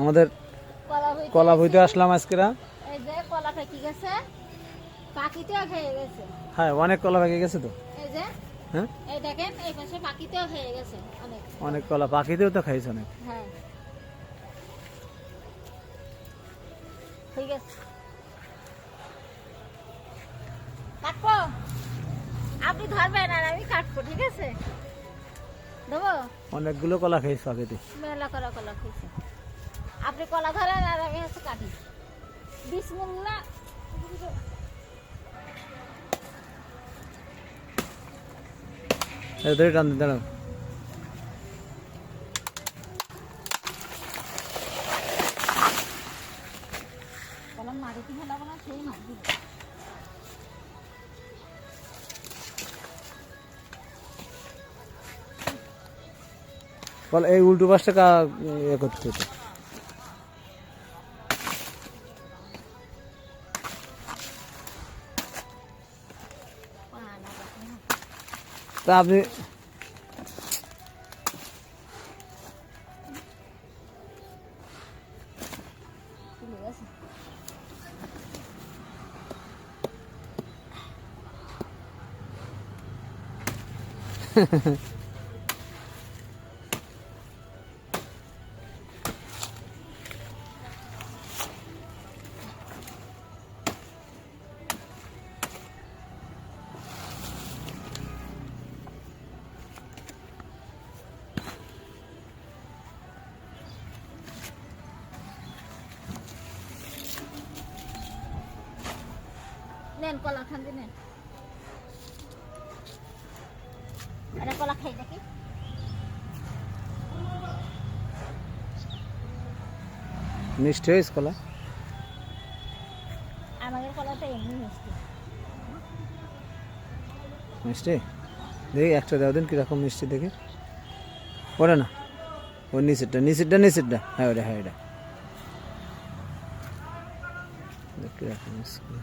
আমাদের কলা বইতে আসলাম আজকে। এই যে কলা পেকে গেছে, পাখিতেও খেয়ে গেছে। হ্যাঁ, অনেক কলা পেকে গেছে তো। এই যে হ্যাঁ, এই দেখেন এই পাশে পাখিতেও খেয়ে গেছে অনেক। অনেক কলা পাখিতেও তো খাইছে অনেক। হ্যাঁ, ঠিক আছে, কাটবো, আপনি ধরবেন আর আমি কাটবো, ঠিক আছে? দেবো। অনেকগুলো কলা খাইছে পাখিতে। মেলা কলা কলা খেয়েছে, আপনি কলা ধরেন আর আমি হচ্ছে কাটি। বিসমিল্লাহ। ধরে টান দিন, দাঁড়াও। কলম মাটিতে ফেলাবো না, সেই মাটি। এই উল্টো পাশটা ইয়ে করতে হতো। তা আপনি নেন কলা খান, নেন এটা কলা খাই নাকি? মিষ্টি হয়েছে কলা? আমাদের কলাটা এমনি মিষ্টি। মিষ্টি দেখি একটা দেওয়া দিন কিরকম মিষ্টি দেখি। ওটা না, ওর নিচেরটা নিচেরটা নিচেরটা, হ্যাঁ ওটা, হ্যাঁ এটা কিরকম মিষ্টি।